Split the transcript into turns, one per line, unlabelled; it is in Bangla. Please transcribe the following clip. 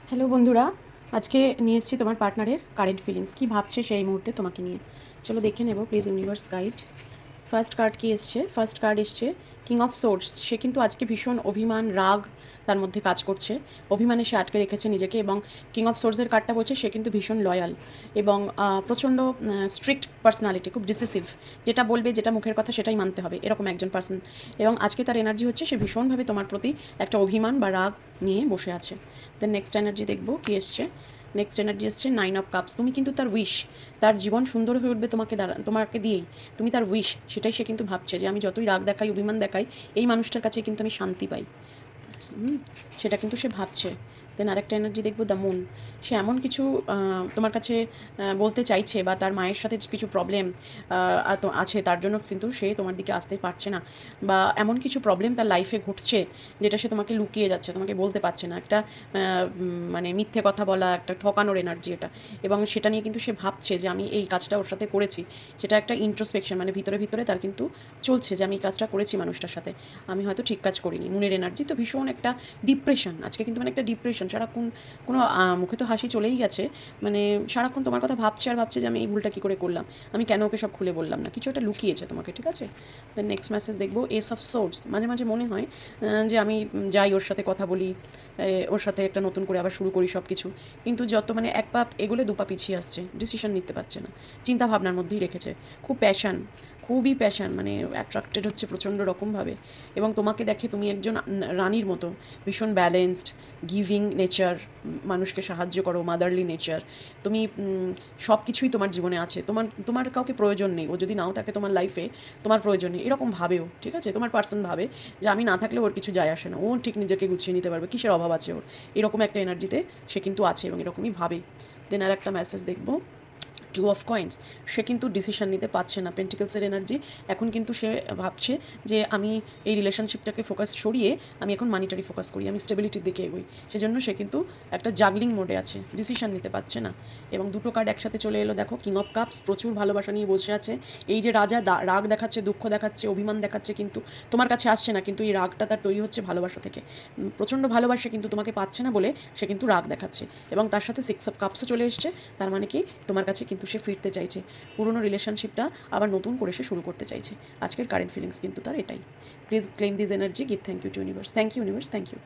হ্যালো বন্ধুরা, আজকে নিয়ে এসেছি তোমার পার্টনারের কারেন্ট ফিলিংস কী ভাবছে সেই মুহূর্তে তোমাকে নিয়ে। চলো দেখে নেব please universe guide. First card কি এসছে? ফার্স্ট কার্ড এসছে কিং অফ সোর্স। সে কিন্তু আজকে ভীষণ অভিমান রাগ তার মধ্যে কাজ করছে, অভিমানে সে আটকে রেখেছে নিজেকে। এবং কিং অফ সোর্সের কার্ডটা বলছে সে কিন্তু ভীষণ লয়াল এবং প্রচণ্ড স্ট্রিক্ট পার্সোনালিটি, খুব ডিসিসিভ। যেটা বলবে, যেটা মুখের কথা সেটাই মানতে হবে, এরকম একজন পার্সন। এবং আজকে তার এনার্জি হচ্ছে সে ভীষণভাবে তোমার প্রতি একটা অভিমান বা রাগ নিয়ে বসে আছে। দেন নেক্সট এনার্জি দেখবো কি এসছে। নেক্সট এনার্জি এসছে 9 অফ কাপস। তুমি কিন্তু তার উইশ, তার জীবন সুন্দর হয়ে উঠবে তোমাকে দিয়েই। তুমি তার উইশ, সেটাই সে কিন্তু ভাবছে যে আমি যতই রাগ দেখাই, অভিমান দেখাই, এই মানুষটার কাছে কিন্তু আমি শান্তি পাই। সেটা কিন্তু সে ভাবছে। দেন আরেকটা এনার্জি দেখবো দ্য মুন। সে এমন কিছু তোমার কাছে বলতে চাইছে, বা তার মায়ের সাথে কিছু প্রবলেম আছে, তার জন্য কিন্তু সে তোমার দিকে আসতে পারছে না, বা এমন কিছু প্রবলেম তার লাইফে ঘটছে যেটা সে তোমাকে লুকিয়ে যাচ্ছে, তোমাকে বলতে পারছে না। একটা মানে মিথ্যে কথা বলা, একটা ঠকানোর এনার্জি এটা। এবং সেটা নিয়ে কিন্তু সে ভাবছে যে আমি এই কাজটা ওর সাথে করেছি। সেটা একটা ইন্ট্রোস্পেকশন, মানে ভিতরে ভিতরে তার কিন্তু চলছে যে আমি এই কাজটা করেছি মানুষটার সাথে, আমি হয়তো ঠিক কাজ করিনি। মুনের এনার্জি তো ভীষণ একটা ডিপ্রেশন আজকে, কিন্তু মানে একটা ডিপ্রেশন সারাক্ষণ। কোনো মুখে তো হাসি চলেই গেছে, মানে সারাক্ষণ তোমার কথা ভাবছে আর ভাবছে যে আমি এই ভুলটা কী করে করলাম, আমি কেন ওকে সব খুলে বললাম না, কিছু একটা লুকিয়েছে তোমাকে, ঠিক আছে। দেন নেক্সট মেসেজ দেখবো এস অফ সোর্স। মাঝে মাঝে মনে হয় যে আমি যাই ওর সাথে কথা বলি, ওর সাথে একটা নতুন করে আবার শুরু করি সব কিছু, কিন্তু যত মানে এক পা এগোলে দু পা পিছিয়ে আসছে, ডিসিশন নিতে পারছে না, চিন্তা ভাবনার মধ্যেই রেখেছে। খুব প্যাশান, খুবই প্যাশান, মানে অ্যাট্রাক্টেড হচ্ছে প্রচণ্ড রকমভাবে। এবং তোমাকে দেখে তুমি একজন রানীর মতো, ভীষণ ব্যালেন্সড, গিভিং নেচার, মানুষকে সাহায্য করো, মাদারলি নেচার। তুমি সব কিছুই তোমার জীবনে আছে, তোমার তোমার কাউকে প্রয়োজন নেই, ও যদি নাও থাকে তোমার লাইফে, তোমার প্রয়োজন নেই, এরকম ভাবেও, ঠিক আছে। তোমার পার্সন ভাবে যে আমি না থাকলে ওর কিছু যায় আসে না, ও ঠিক নিজেকে গুছিয়ে নিতে পারবে, কিসের অভাব আছে ওর, এরকম একটা এনার্জিতে সে কিন্তু আছে এবং এরকমই ভাবে। দেন আর একটা মেসেজ দেখবো টু অফ কয়েন্স। সে কিন্তু ডিসিশন নিতে পারছে না, পেন্টিকলসের এনার্জি। এখন কিন্তু সে ভাবছে যে আমি এই রিলেশনশিপটাকে ফোকাস সরিয়ে আমি এখন মানিটারি ফোকাস করি, আমি স্টেবিলিটির দিকে এগোই। সেজন্য সে কিন্তু একটা জাগলিং মোডে আছে, ডিসিশন নিতে পারছে না। এবং দুটো কার্ড একসাথে চলে এলো, দেখো কিং অফ কাপস, প্রচুর ভালোবাসা নিয়ে বসে আছে। এই যে রাজা রাগ দেখাচ্ছে, দুঃখ দেখাচ্ছে, অভিমান দেখাচ্ছে, কিন্তু তোমার কাছে আসছে না, কিন্তু এই রাগটা তার তৈরি হচ্ছে ভালোবাসা থেকে। প্রচণ্ড ভালোবাসে, কিন্তু তোমাকে পাচ্ছে না বলে সে কিন্তু রাগ দেখাচ্ছে। এবং তার সাথে 6 অফ কাপসও চলে এসছে, তার মানে কি তোমার কাছে কিন্তু সে ফিরতে চাইছে, পুরনো রিলেশনশিপটা আবার নতুন করে সে শুরু করতে চাইছে। আজকের কারেন্ট ফিলিংস কিন্তু তার এটাই। Please claim this energy, give thank you to universe. Thank you universe, thank you.